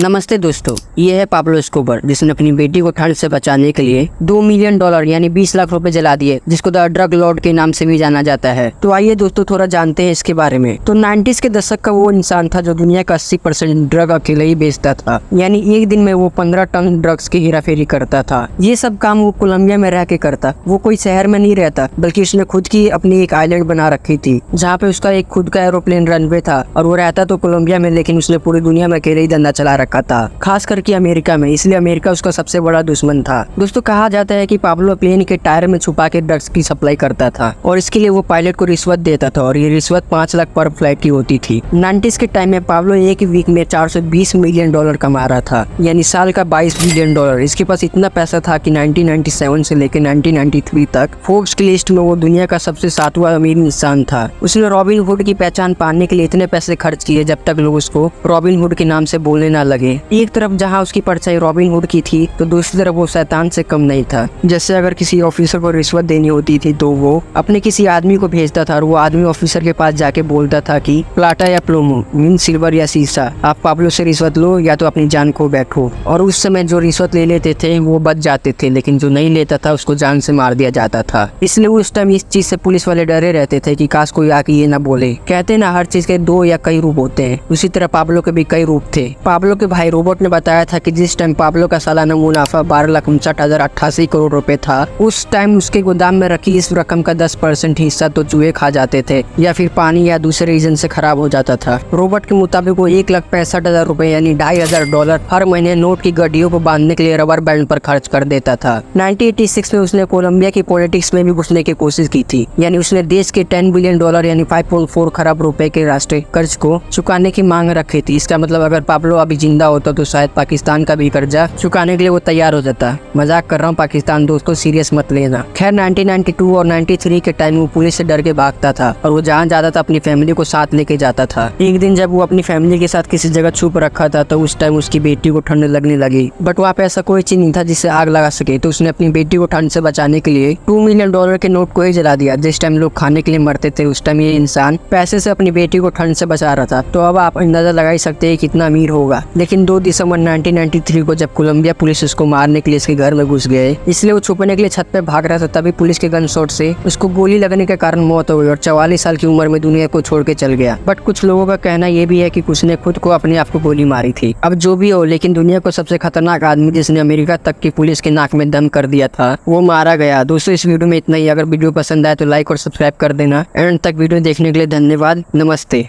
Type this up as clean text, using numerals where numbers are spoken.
नमस्ते दोस्तों, ये है पाब्लो एस्कोबर, जिसने अपनी बेटी को ठंड से बचाने के लिए $2 मिलियन यानी 20 लाख रुपए जला दिए, जिसको द ड्रग लॉर्ड के नाम से भी जाना जाता है। तो आइए दोस्तों थोड़ा जानते हैं इसके बारे में। तो 90s के दशक का वो इंसान था जो दुनिया का 80% ड्रग अकेले ही बेचता था, यानी एक दिन में वो 15 टन ड्रग्स की हेराफेरी करता था। ये सब काम वो कोलंबिया में रह के करता। वो कोई शहर में नहीं रहता, बल्कि उसने खुद की अपनी एक आइलैंड बना रखी थी, जहाँ पे उसका एक खुद का एरोप्लेन रनवे था। और वो रहता तो कोलंबिया में, लेकिन उसने पूरी दुनिया में अकेले ही धंधा चला रखा था, खास करके अमेरिका में। इसलिए अमेरिका उसका सबसे बड़ा दुश्मन था। दोस्तों कहा जाता है कि पाब्लो प्लेन के टायर में छुपा के ड्रग्स की सप्लाई करता था, और इसके लिए वो पायलट को रिश्वत देता था, और ये रिश्वत 5 लाख पर फ्लाइट की होती थी। 90s के टाइम में पाब्लो एक वीक में $420 मिलियन कमा रहा था, यानी साल का $22 बिलियन। इसके पास इतना पैसा था कि 1997 से लेकर 1993 तक फोर्ब्स की लिस्ट में वो दुनिया का सबसे 7वां अमीर इंसान था। उसने रॉबिन हुड की पहचान पाने के लिए इतने पैसे खर्च किए जब तक लोग उसको रॉबिन हुड के नाम से बोलने ना लगे। एक तरफ जहां उसकी परछाई रॉबिन हुड की थी, तो दूसरी तरफ वो शैतान से कम नहीं था। जैसे अगर किसी ऑफिसर को रिश्वत देनी होती थी तो वो अपने किसी आदमी को भेजता था, और वो आदमी ऑफिसर के पास जाके बोलता था कि प्लाटा या प्लोमो मीन सिल्वर या शीशा, आप पाब्लो से रिश्वत लो या तो अपनी जान खो बैठो। और उस समय जो रिश्वत ले लेते थे वो बच जाते थे, लेकिन जो नहीं लेता था उसको जान से मार दिया जाता था। इसलिए उस टाइम इस चीज से पुलिस वाले डरे रहते थे कि काश कोई आके ये ना बोले। कहते ना हर चीज के 2 या कई रूप होते हैं, उसी तरह पाब्लो के भी कई रूप थे। पाब्लो के भाई रोबोट ने बताया था कि जिस टाइम पाब्लो का सालाना मुनाफा 12,59,088 करोड़ रुपए था, उस टाइम उसके गोदाम में रखी इस रकम का 10% हिस्सा तो चूहे खा जाते थे, या फिर पानी या दूसरे रीजन से खराब हो जाता था। रोबोट के मुताबिक वो 1,65,000 रुपए यानी $2,500 हर महीने नोट की गड्डियों को बांधने के लिए रबर बैंड पर खर्च कर देता था। 1986 में उसने कोलंबिया की पॉलिटिक्स में भी घुसने की कोशिश की थी, यानी उसने देश के $10 बिलियन यानी 5.4 खरब रुपए के राष्ट्रीय कर्ज को चुकाने की मांग रखी थी। इसका मतलब अगर पाब्लो अभी जिंदा होता तो शायद पाकिस्तान का भी कर्जा चुकाने के लिए वो तैयार हो जाता। मजाक कर रहा हूँ पाकिस्तान दोस्तों, सीरियस मत लेना। खैर 1992 और 93 के टाइम वो पुलिस से डर के भागता था, और वो जहाँ जाता था अपनी फैमिली को साथ लेके जाता था। एक दिन जब वो अपनी फैमिली के साथ किसी जगह छुप रखा था, तो उस टाइम उसकी बेटी को ठंड लगने लगी, बट वहाँ पे ऐसा कोई चीज नहीं था जिससे आग लगा सके। तो उसने अपनी बेटी को ठंड से बचाने के लिए $2 मिलियन के नोट को ही जला दिया। जिस टाइम लोग खाने के लिए मरते थे, उस टाइम ये इंसान पैसे से अपनी बेटी को ठंड से बचा रहा था। तो अब आप अंदाजा लगा ही सकते हैं कितना अमीर होगा। लेकिन 2 दिसंबर 1993 को जब कोलंबिया पुलिस उसको मारने के लिए इसके घर में घुस गए, इसलिए वो छुपने के लिए छत पे भाग रहा था, तभी पुलिस के गन शॉट से उसको गोली लगने के कारण मौत हो गई, और 44 साल की उम्र में दुनिया को छोड़ के चल गया। बट कुछ लोगों का कहना ये भी है कि उसने खुद को अपने आप को गोली मारी थी। अब जो भी हो, लेकिन दुनिया को सबसे खतरनाक आदमी जिसने अमेरिका तक की पुलिस के नाक में दम कर दिया था, वो मारा गया। दोस्तों इस वीडियो में इतना ही। अगर वीडियो पसंद आए तो लाइक और सब्सक्राइब कर देना। एंड तक वीडियो देखने के लिए धन्यवाद। नमस्ते।